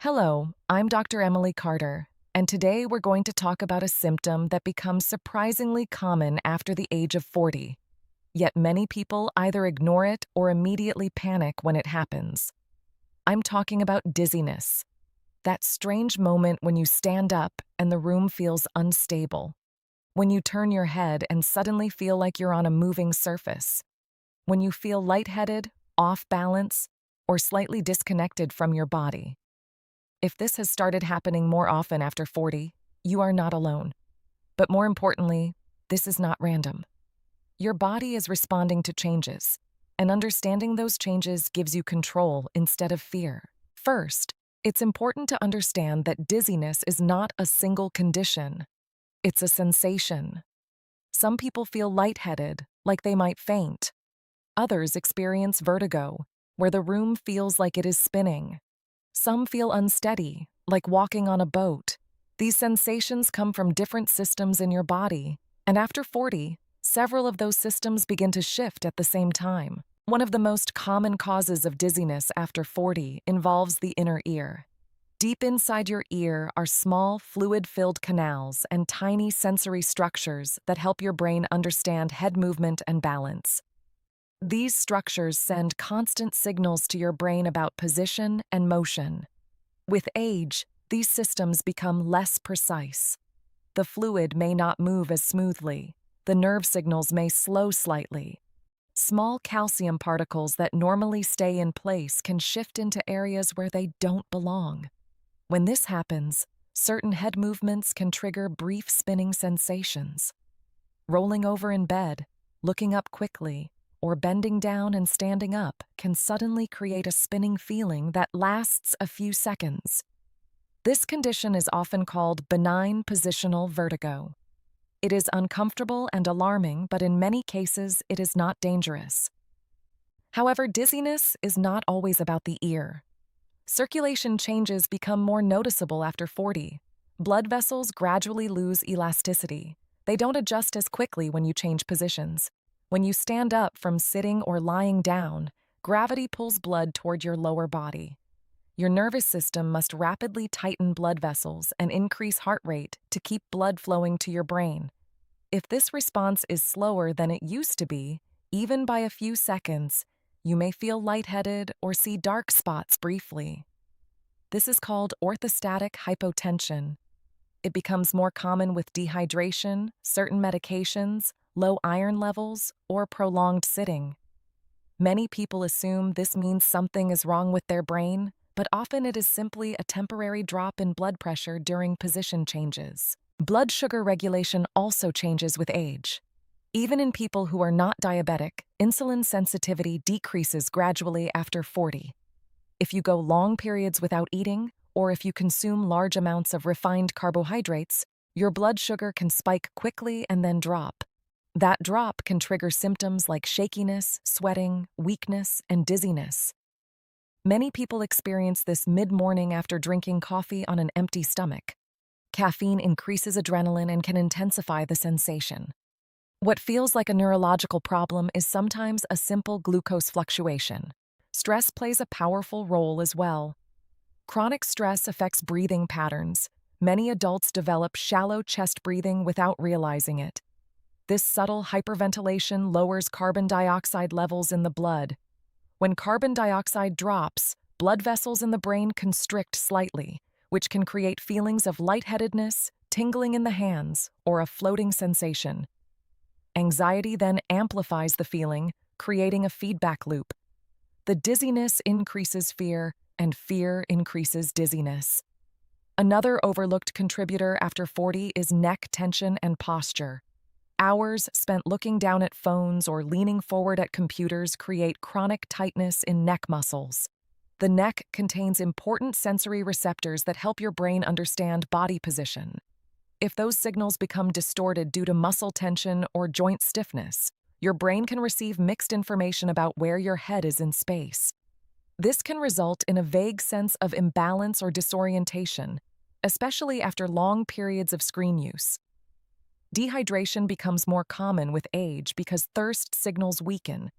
Hello, I'm Dr. Emily Carter, and today we're going to talk about a symptom that becomes surprisingly common after the age of 40. Yet many people either ignore it or immediately panic when it happens. I'm talking about dizziness, that strange moment when you stand up and the room feels unstable, when you turn your head and suddenly feel like you're on a moving surface, when you feel lightheaded, off balance, or slightly disconnected from your body. If this has started happening more often after 40, you are not alone. But more importantly, this is not random. Your body is responding to changes, and understanding those changes gives you control instead of fear. First, it's important to understand that dizziness is not a single condition. It's a sensation. Some people feel lightheaded, like they might faint. Others experience vertigo, where the room feels like it is spinning. Some feel unsteady, like walking on a boat. These sensations come from different systems in your body, and after 40, several of those systems begin to shift at the same time. One of the most common causes of dizziness after 40 involves the inner ear. Deep inside your ear are small, fluid-filled canals and tiny sensory structures that help your brain understand head movement and balance. These structures send constant signals to your brain about position and motion. With age, these systems become less precise. The fluid may not move as smoothly. The nerve signals may slow slightly. Small calcium particles that normally stay in place can shift into areas where they don't belong. When this happens, certain head movements can trigger brief spinning sensations. Rolling over in bed, looking up quickly, or bending down and standing up can suddenly create a spinning feeling that lasts a few seconds. This condition is often called benign positional vertigo. It is uncomfortable and alarming, but in many cases it is not dangerous. However, dizziness is not always about the ear. Circulation changes become more noticeable after 40. Blood vessels gradually lose elasticity. They don't adjust as quickly when you change positions. When you stand up from sitting or lying down, gravity pulls blood toward your lower body. Your nervous system must rapidly tighten blood vessels and increase heart rate to keep blood flowing to your brain. If this response is slower than it used to be, even by a few seconds, you may feel lightheaded or see dark spots briefly. This is called orthostatic hypotension. It becomes more common with dehydration, certain medications, low iron levels, or prolonged sitting. Many people assume this means something is wrong with their brain, but often it is simply a temporary drop in blood pressure during position changes. Blood sugar regulation also changes with age. Even in people who are not diabetic, insulin sensitivity decreases gradually after 40. If you go long periods without eating, or if you consume large amounts of refined carbohydrates, your blood sugar can spike quickly and then drop. That drop can trigger symptoms like shakiness, sweating, weakness, and dizziness. Many people experience this mid-morning after drinking coffee on an empty stomach. Caffeine increases adrenaline and can intensify the sensation. What feels like a neurological problem is sometimes a simple glucose fluctuation. Stress plays a powerful role as well. Chronic stress affects breathing patterns. Many adults develop shallow chest breathing without realizing it. This subtle hyperventilation lowers carbon dioxide levels in the blood. When carbon dioxide drops, blood vessels in the brain constrict slightly, which can create feelings of lightheadedness, tingling in the hands, or a floating sensation. Anxiety then amplifies the feeling, creating a feedback loop. The dizziness increases fear, and fear increases dizziness. Another overlooked contributor after 40 is neck tension and posture. Hours spent looking down at phones or leaning forward at computers create chronic tightness in neck muscles. The neck contains important sensory receptors that help your brain understand body position. If those signals become distorted due to muscle tension or joint stiffness, your brain can receive mixed information about where your head is in space. This can result in a vague sense of imbalance or disorientation, especially after long periods of screen use. Dehydration becomes more common with age because thirst signals weaken.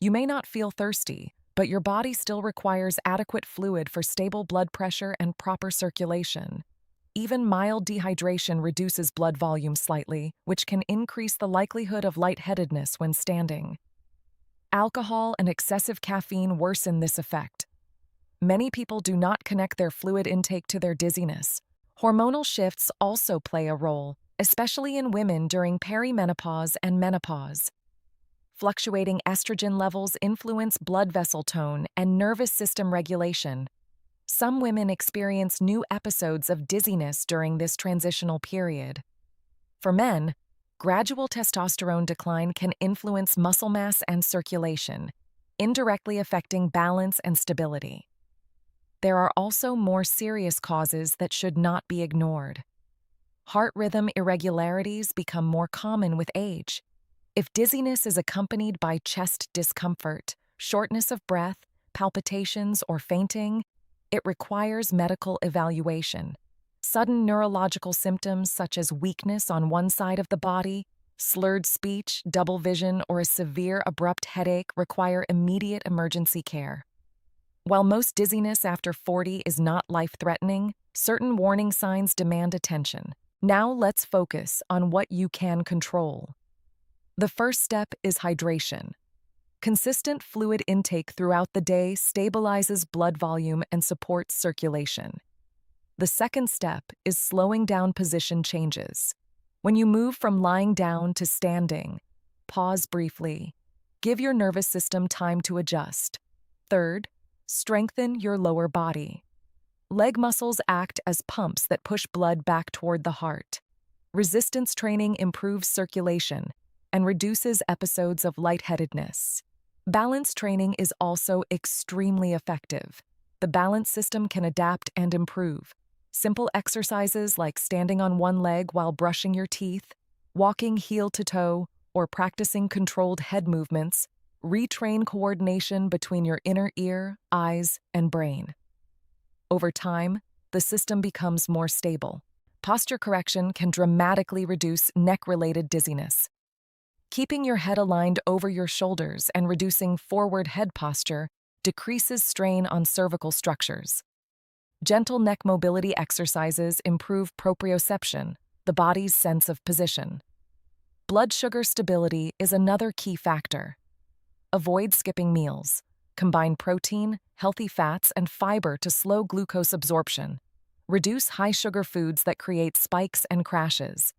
You may not feel thirsty, but your body still requires adequate fluid for stable blood pressure and proper circulation. Even mild dehydration reduces blood volume slightly, which can increase the likelihood of lightheadedness when standing. Alcohol and excessive caffeine worsen this effect. Many people do not connect their fluid intake to their dizziness. Hormonal shifts also play a role, especially in women during perimenopause and menopause. Fluctuating estrogen levels influence blood vessel tone and nervous system regulation. Some women experience new episodes of dizziness during this transitional period. For men, gradual testosterone decline can influence muscle mass and circulation, indirectly affecting balance and stability. There are also more serious causes that should not be ignored. Heart rhythm irregularities become more common with age. If dizziness is accompanied by chest discomfort, shortness of breath, palpitations, or fainting, it requires medical evaluation. Sudden neurological symptoms such as weakness on one side of the body, slurred speech, double vision, or a severe abrupt headache require immediate emergency care. While most dizziness after 40 is not life-threatening, certain warning signs demand attention. Now let's focus on what you can control. The first step is hydration. Consistent fluid intake throughout the day stabilizes blood volume and supports circulation. The second step is slowing down position changes. When you move from lying down to standing, pause briefly. Give your nervous system time to adjust. Third, strengthen your lower body. Leg muscles act as pumps that push blood back toward the heart. Resistance training improves circulation and reduces episodes of lightheadedness. Balance training is also extremely effective. The balance system can adapt and improve. Simple exercises like standing on one leg while brushing your teeth, walking heel to toe, or practicing controlled head movements retrain coordination between your inner ear, eyes, and brain. Over time, the system becomes more stable. Posture correction can dramatically reduce neck-related dizziness. Keeping your head aligned over your shoulders and reducing forward head posture decreases strain on cervical structures. Gentle neck mobility exercises improve proprioception, the body's sense of position. Blood sugar stability is another key factor. Avoid skipping meals. Combine protein, healthy fats, and fiber to slow glucose absorption. Reduce high-sugar foods that create spikes and crashes.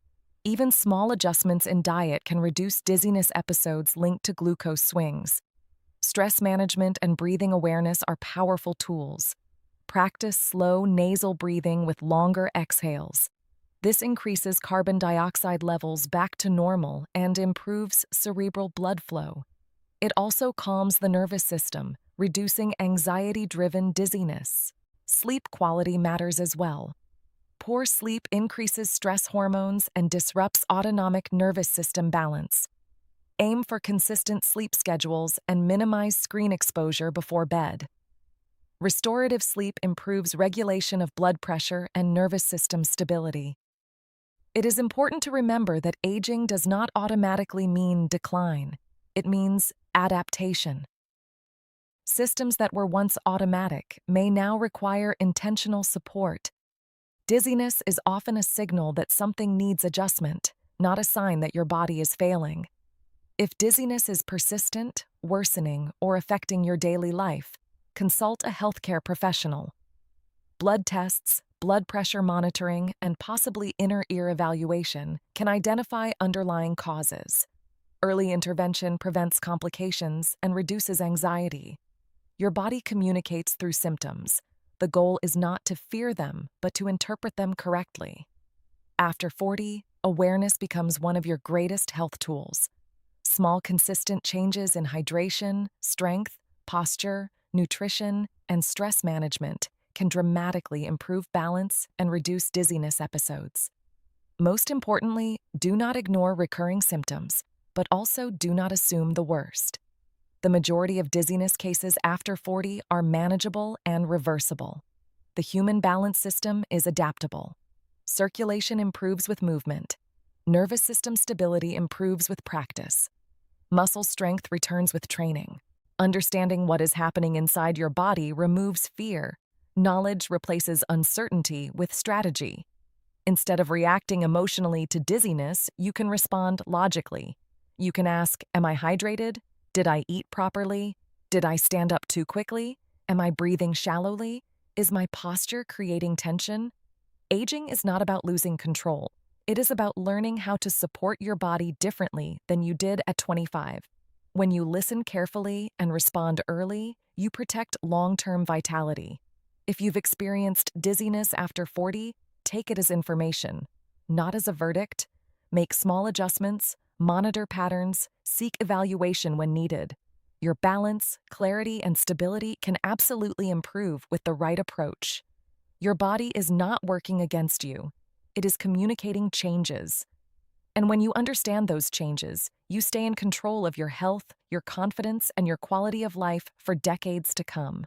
Even small adjustments in diet can reduce dizziness episodes linked to glucose swings. Stress management and breathing awareness are powerful tools. Practice slow nasal breathing with longer exhales. This increases carbon dioxide levels back to normal and improves cerebral blood flow. It also calms the nervous system, reducing anxiety-driven dizziness. Sleep quality matters as well. Poor sleep increases stress hormones and disrupts autonomic nervous system balance. Aim for consistent sleep schedules and minimize screen exposure before bed. Restorative sleep improves regulation of blood pressure and nervous system stability. It is important to remember that aging does not automatically mean decline. It means adaptation. Systems that were once automatic may now require intentional support. Dizziness is often a signal that something needs adjustment, not a sign that your body is failing. If dizziness is persistent, worsening, or affecting your daily life, consult a healthcare professional. Blood tests, blood pressure monitoring, and possibly inner ear evaluation can identify underlying causes. Early intervention prevents complications and reduces anxiety. Your body communicates through symptoms. The goal is not to fear them, but to interpret them correctly. After 40, awareness becomes one of your greatest health tools. Small, consistent changes in hydration, strength, posture, nutrition, and stress management can dramatically improve balance and reduce dizziness episodes. Most importantly, do not ignore recurring symptoms, but also do not assume the worst. The majority of dizziness cases after 40 are manageable and reversible. The human balance system is adaptable. Circulation improves with movement. Nervous system stability improves with practice. Muscle strength returns with training. Understanding what is happening inside your body removes fear. Knowledge replaces uncertainty with strategy. Instead of reacting emotionally to dizziness, you can respond logically. You can ask, am I hydrated? Did I eat properly? Did I stand up too quickly? Am I breathing shallowly? Is my posture creating tension? Aging is not about losing control. It is about learning how to support your body differently than you did at 25. When you listen carefully and respond early, you protect long-term vitality. If you've experienced dizziness after 40, take it as information, not as a verdict. Make small adjustments, monitor patterns, seek evaluation when needed. Your balance, clarity, and stability can absolutely improve with the right approach. Your body is not working against you. It is communicating changes. And when you understand those changes, you stay in control of your health, your confidence, and your quality of life for decades to come.